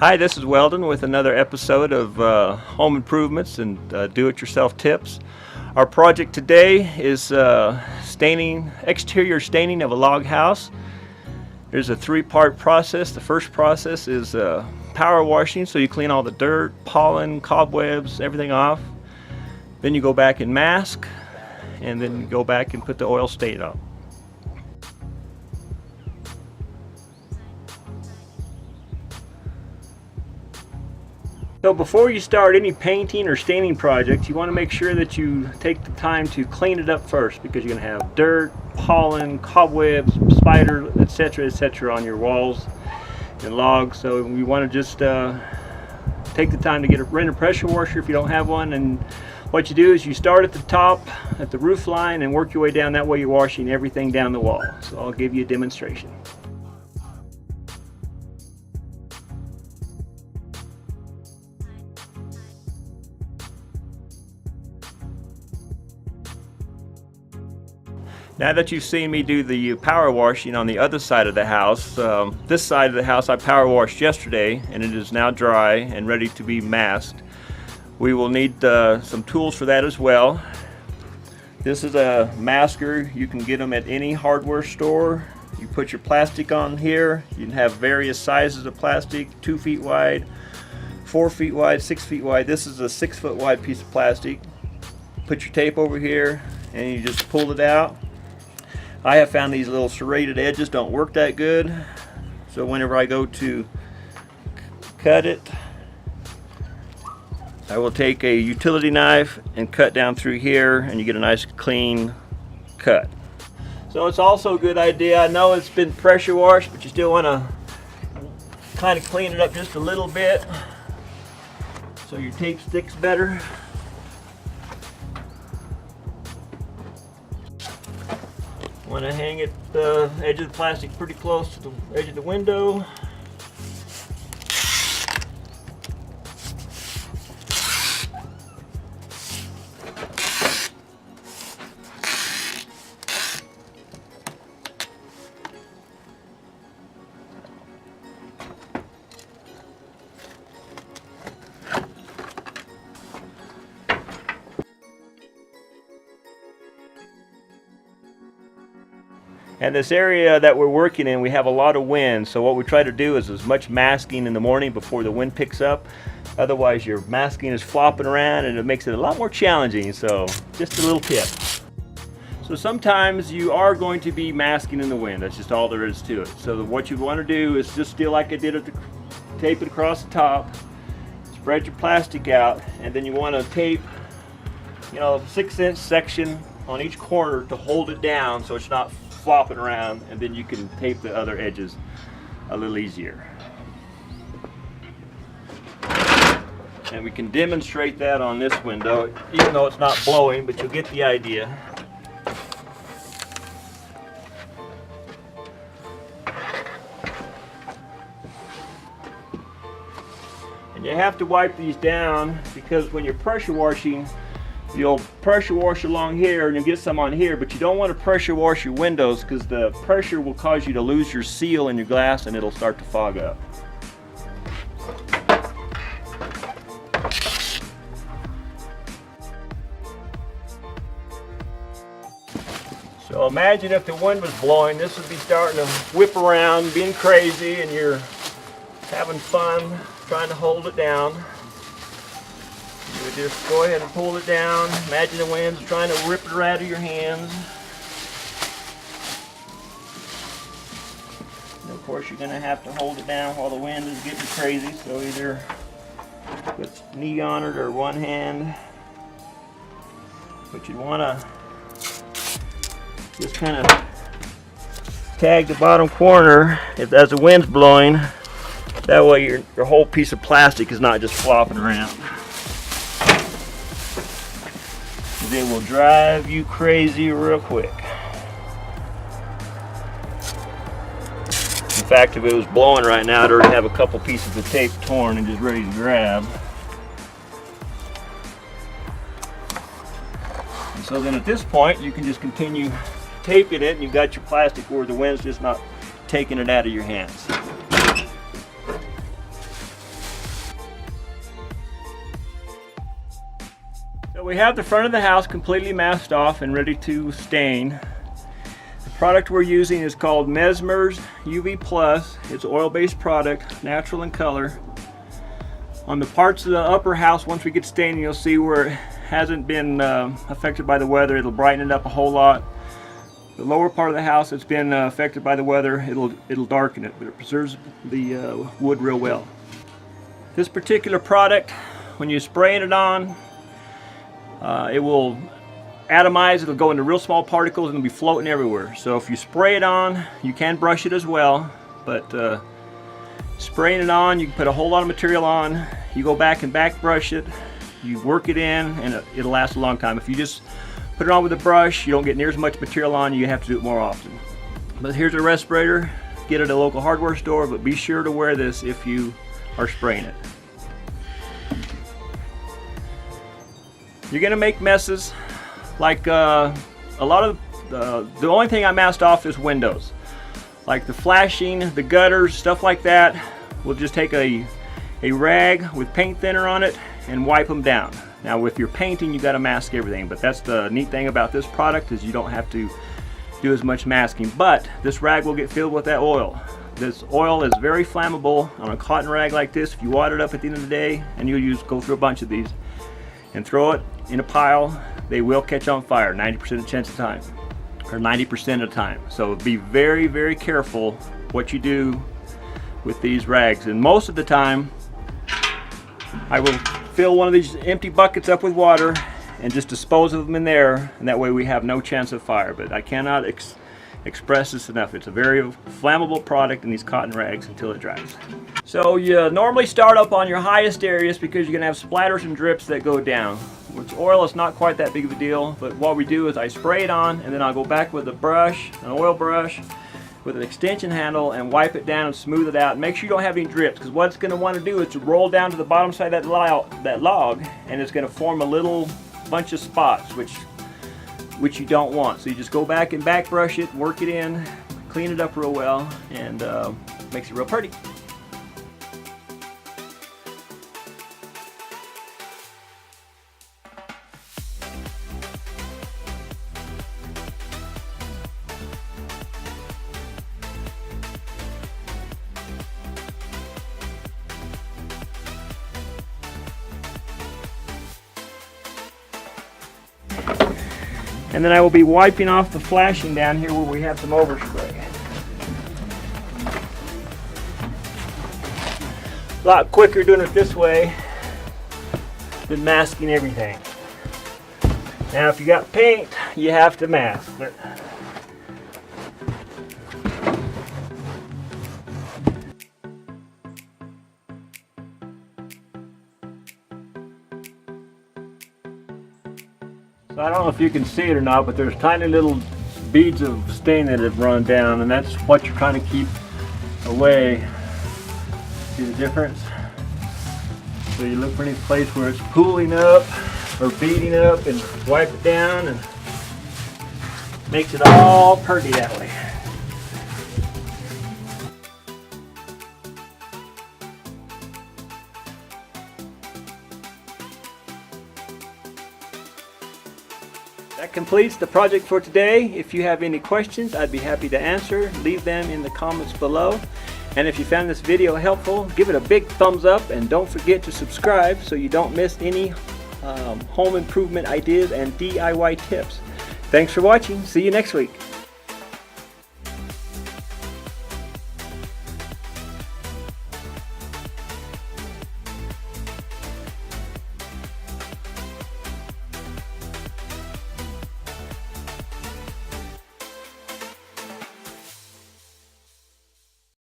Hi, this is Weldon with another episode of Home Improvements and Do-It-Yourself Tips. Our project today is exterior staining of a log house. There's a three-part process. The first process is power washing, so you clean all the dirt, pollen, cobwebs, everything off. Then you go back and mask, and then you go back and put the oil stain on. So before you start any painting or staining project, you want to make sure that you take the time to clean it up first, because you're going to have dirt, pollen, cobwebs, spiders, etc. on your walls and logs. So you want to just take the time to rent a pressure washer if you don't have one. And what you do is you start at the top, at the roof line, and work your way down. That way you're washing everything down the wall. So I'll give you a demonstration. Now that you've seen me do the power washing on the other side of the house, this side of the house I power washed yesterday, and it is now dry and ready to be masked. We will need some tools for that as well. This is a masker. You can get them at any hardware store. You put your plastic on here. You can have various sizes of plastic, 2 feet wide, 4 feet wide, 6 feet wide. This is a 6 foot wide piece of plastic. Put your tape over here and you just pull it out. I have found these little serrated edges don't work that good, so whenever I go to cut it, I will take a utility knife and cut down through here, and you get a nice clean cut. So it's also a good idea, I know it's been pressure washed, but you still want to kind of clean it up just a little bit so your tape sticks better. Want to hang it the edge of the plastic pretty close to the edge of the window. And this area that we're working in, we have a lot of wind, so what we try to do is as much masking in the morning before the wind picks up. Otherwise your masking is flopping around and it makes it a lot more challenging, so just a little tip. So sometimes you are going to be masking in the wind, that's just all there is to it. So what you want to do is just do like I did at the tape it across the top, spread your plastic out, and then you want to tape, a 6-inch section on each corner to hold it down so it's not flopping around, and then you can tape the other edges a little easier. And we can demonstrate that on this window, even though it's not blowing, but you'll get the idea. And you have to wipe these down, because when you're pressure washing, you'll pressure wash along here and you'll get some on here, but you don't want to pressure wash your windows, because the pressure will cause you to lose your seal in your glass and it'll start to fog up. So imagine if the wind was blowing, this would be starting to whip around, being crazy, and you're having fun trying to hold it down. You would just go ahead and pull it down. Imagine the wind's trying to rip it out of your hands. And of course, you're going to have to hold it down while the wind is getting crazy. So either put knee on it or one hand. But you want to just kind of tag the bottom corner as the wind's blowing. That way your whole piece of plastic is not just flopping around. They will drive you crazy real quick. In fact, if it was blowing right now, I'd already have a couple pieces of tape torn and just ready to grab. And so then at this point, you can just continue taping it, and you've got your plastic where the wind's just not taking it out of your hands. So we have the front of the house completely masked off and ready to stain. The product we're using is called Mesmer's UV Plus. It's an oil-based product, natural in color. On the parts of the upper house, once we get staining, you'll see where it hasn't been affected by the weather. It'll brighten it up a whole lot. The lower part of the house that's been affected by the weather, it'll darken it, but it preserves the wood real well. This particular product, when you spray it on, it will atomize. It'll go into real small particles and it'll be floating everywhere. So if you spray it on, you can brush it as well, but spraying it on, you can put a whole lot of material on. You go back and back brush it, you work it in, and it'll last a long time. If you just put it on with a brush, you don't get near as much material on. You have to do it more often. But here's a respirator. Get it at a local hardware store, but be sure to wear this if you are spraying it. You're gonna make messes. Like a lot of the only thing I masked off is windows. Like the flashing, the gutters, stuff like that. We'll just take a rag with paint thinner on it and wipe them down. Now if you're painting, you got to mask everything, but that's the neat thing about this product is you don't have to do as much masking. But this rag will get filled with that oil. This oil is very flammable on a cotton rag like this. If you wad it up at the end of the day, and you'll go through a bunch of these and throw it in a pile, they will catch on fire 90% of the chance of the time, or 90% of the time. So be very, very careful what you do with these rags. And most of the time, I will fill one of these empty buckets up with water and just dispose of them in there, and that way we have no chance of fire. But I cannot express this enough. It's a very flammable product in these cotton rags until it dries. So you normally start up on your highest areas because you're gonna have splatters and drips that go down. With oil, it's not quite that big of a deal, but what we do is I spray it on, and then I'll go back with a brush, an oil brush, with an extension handle, and wipe it down and smooth it out. Make sure you don't have any drips, because what it's going to want to do is to roll down to the bottom side of that log, and it's going to form a little bunch of spots, which you don't want. So you just go back and back brush it, work it in, clean it up real well, and makes it real pretty. And then I will be wiping off the flashing down here where we have some overspray. A lot quicker doing it this way than masking everything. Now if you got paint, you have to mask. But so I don't know if you can see it or not, but there's tiny little beads of stain that have run down, and that's what you're trying to keep away. See the difference? So you look for any place where it's pooling up or beading up and wipe it down, and makes it all pretty that way. That completes the project for today. If you have any questions, I'd be happy to answer. Leave them in the comments below. And if you found this video helpful, give it a big thumbs up, and don't forget to subscribe so you don't miss any home improvement ideas and DIY tips. Thanks for watching. See you next week.